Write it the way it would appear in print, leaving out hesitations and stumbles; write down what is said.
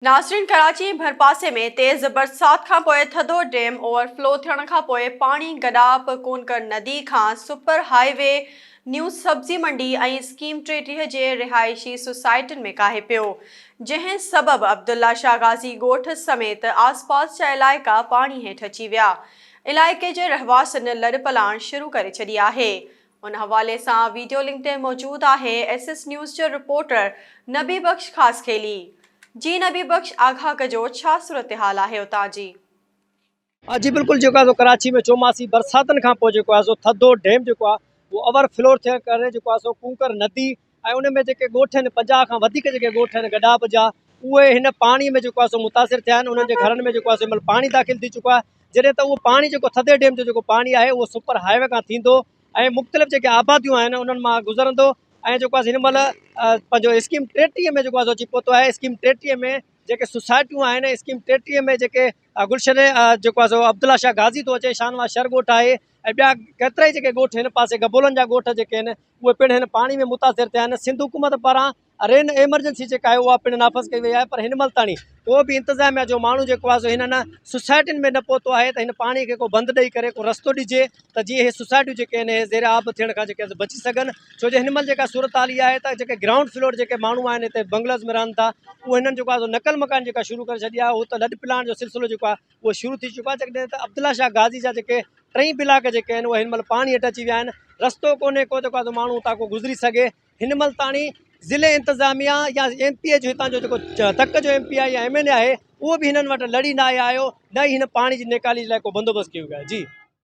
नाज़रीन, कराची भरपासे में तेज़ बरसात खां पोइ थधो डैम ओवरफ्लो थियण खां पोइ पाणी गडाप कोनकर नदी खां सुपर हाईवे न्यू सब्ज़ी मंडी ऐं स्कीम 33 जे रिहाइशी सोसाइटियुनि में काहे पियो, जंहिं सबबि अब्दुल्ला शाह गाज़ी ॻोठ समेत आसपास जा इलाइक़ा पाणी हेठि अची विया। इलाइक़े जे रहवासियुनि लॾ पलाण शुरू करे छॾी आहे। उन हवाले सां वीडियो लिंक ते मौजूदु आहे SS न्यूज़ जो रिपोर्टर नबी बख्श ख़ासखेली। जी नबी बख्श, आगाह कजो, छा सूरत हाल आहे उतां जी? जी बिल्कुल, जो कराची में चौमासी बरसातन खां पोइ थधो डैम वो ओवरफ्लो थियण करे कूकर नदी ऐं उन में ॻोठ आहिनि 50 खां वधीक ॻोठ आहिनि गडाप जा, उहे हिन पाणी में मुतासिर थिया आहिनि। उन्हनि जे घरनि में हिन पाणी दाख़िल थी चुको आहे। जॾहिं त उहो पाणी थधे डैम जो पाणी आहे उहो सुपर हाईवे खां थींदो ऐं मुख़्तलिफ़ आबादियूं आहिनि उन्हनि मां गुज़रंदो ऐं हिन महिल पंहिंजो स्कीम 33 में अची पहुतो आहे। स्कीम 33 में सोसाइटियूं आहिनि, स्कीम 33 में गुलशन अब्दुल्ला शाह गाज़ी थो अचे, शानवाज़ शर ॻोठ आहे ऐं ॿिया केतिरा ई ॻोठ हिन पासे गबोलनि जा ॻोठ आहिनि उहे पिणु हिन पाणी में मुतासिर थिया आहिनि। सिंध हुकूमत पारां रेन एमरजेंसी आहे उहा पिणु नाफ़ज़ कई वई आहे, पर हिन महिल ताणी को बि इंतिज़ामिया जो माण्हू हिननि सोसाइटियुनि में न पहुतो आहे त हिन पाणी खे को बंदि ॾेई करे को रस्तो ॾिजे त जीअं इहे सोसाइटियूं आहिनि ज़ेर आब थियण खां बची सघनि। छो जो हिन महिल सूरत हाल इहा आहे त ग्राउंड फ्लोर माण्हू आहिनि हिते बंगलस में रहनि था, उहे हिननि नकल मकान शुरू करे छॾी आहे। उहो त लॾ पिलाइण जो सिलसिलो उहो शुरू थी चुको आहे। जॾहिं त अब्दुल्ला शाह गाज़ी जा 3 ब्लाक आहिनि उहे हिन महिल पाणी हेठि अची विया आहिनि। रस्तो कोन्हे को माण्हू उतां को गुज़री सघे। हिन महिल ताणी ज़िले इंतिज़ामिया या MP जो हितां जो तक जो MP आहे या MLA आहे उहो बि हिननि वटि लड़ी न आया आहियो, न ई हिन पाणी जी नेकाली जे लाइ को बंदोबस्तु कयो वियो आहे। जी।